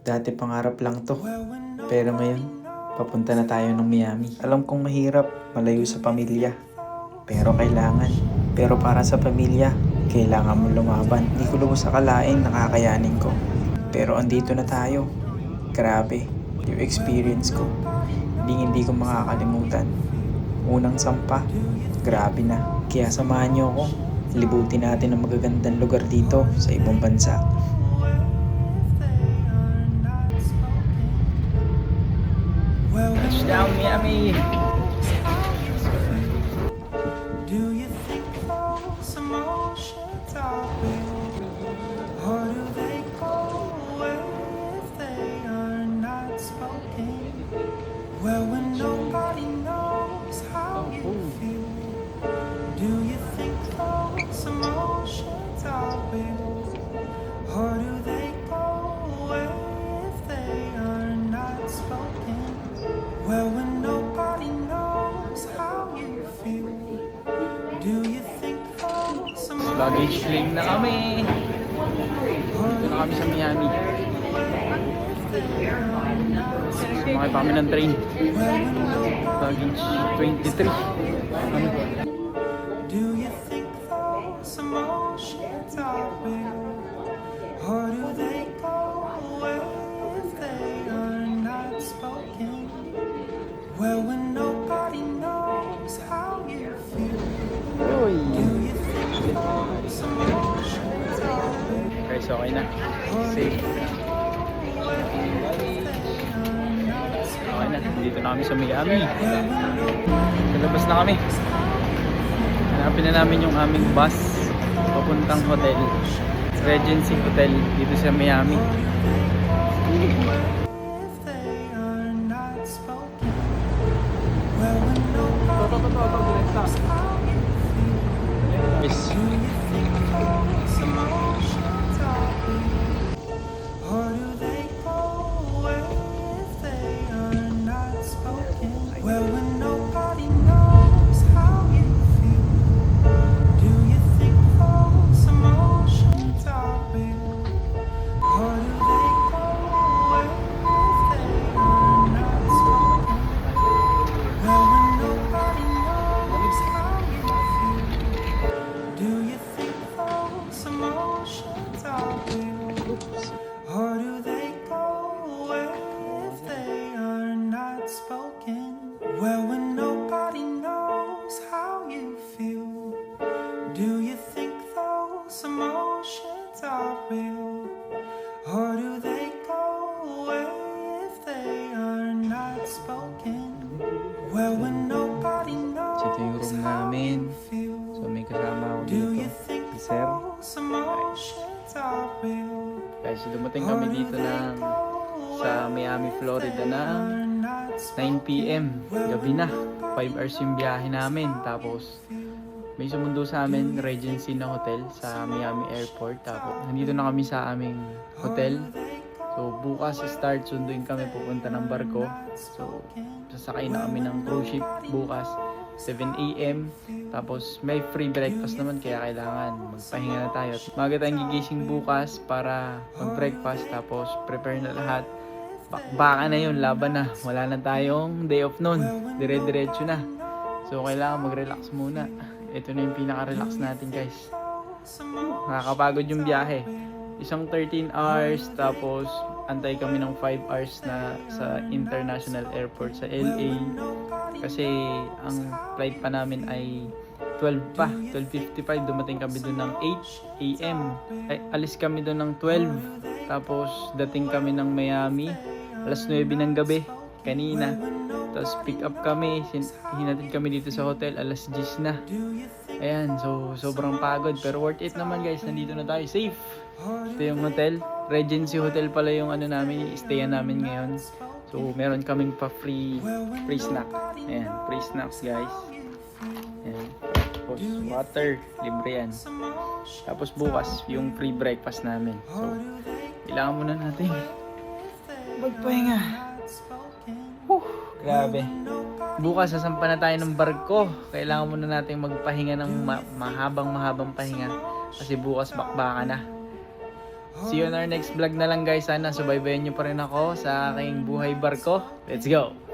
Dati pangarap lang to. Pero ngayon, papunta na tayo ng Miami. Alam kong mahirap, malayo sa pamilya. Pero kailangan. Pero para sa pamilya, kailangan mo lumaban. Hindi ko lubos akalain na kakayanin ko. Pero andito na tayo. Grabe, yung experience ko. Hindi ko makakalimutan. Unang sampa, grabe na. Kaya samahan niyo ako. Libutin natin ang magagandang lugar dito sa ibang bansa. Touchdown Miami! Do you think those emotions are real? Or do they go away if they are not spoken? Well, when nobody knows how you feel, do you think those emotions are real? Or do they go away if they are not spoken? Well, when nobody knows how you feel, do you think those Luggage claim na kami! Dito na kami sa Miami. Sumakay pa kami ng train. Luggage 23. Do you think those emotions are real? Or do they go away if they are not spoken? Well, when nobody knows how you feel, Uy! do you think those emotions are real? Guys, okay na. Safe. Okay na. Dito na kami sa Miami. Kalabas na kami. Hanapin na namin yung aming bus papuntang hotel. Regency Hotel dito sa Miami. If they are not spoken, well, when nobody knows how you feel, Yes. do you think those emotions are real? Or do they go away if they are not spoken? Well, when nobody knows how you feel, do you think those emotions are real? Or do they go away if they are not spoken? Well, when nobody knows how you feel, do you think those emotions are real? Or do they go away if they are not spoken? Well, when nobody knows how you feel, do you think those emotions are real? Or do they go away if they are not spoken? Well, when nobody Ito yung knows room how namin. you feel, So may kasama ako do you dito. think Si Sir. those emotions are real? Guys, dumating kami dito sa Miami, Florida na 9 p.m. Gabi na. 5 hours yung biyahe namin. Tapos may sumundo sa amin, Regency na hotel sa Miami Airport. Tapos nandito na kami sa aming hotel. So bukas start, sunduin kami pupunta ng barko. So sasakay na kami ng cruise ship bukas 7 a.m. Tapos may free breakfast naman kaya kailangan magpahinga na tayo. Maga tayong gigising bukas para mag-breakfast tapos prepare na lahat. Bakbakan na yun, laban na. Wala na tayong day off nun. Dire-diretso na. So kailangan mag-relax muna. Ito na yung pinaka-relax natin guys. Nakakapagod yung biyahe. Isang 13 hours tapos antay kami ng 5 hours na sa international airport sa LA. Kasi ang flight pa namin ay 12 pa. 12:55 dumating kami doon ng 8 a.m. Ay, alis kami doon ng 12. Tapos dating kami ng Miami alas 9 ng gabi kanina. Tapos pick up kami, hinatid kami dito sa hotel alas 10 na. Ayan, so sobrang pagod pero worth it naman guys, nandito na tayo, safe. Ito yung hotel, Regency Hotel pala yung ano namin, stayan namin ngayon. So meron kaming pa free snack. Ayan, free snacks guys. Ayan, tapos water, libre yan. Tapos bukas yung free breakfast namin. So kailangan muna natin magpahinga. Grabe. Bukas sasampa na tayo ng barko. Kailangan muna natin magpahinga ng mahabang pahinga. Kasi bukas bakbakan na. See you on our next vlog na lang guys. Sana subaybayan nyo pa rin ako sa aking buhay barko. Let's go!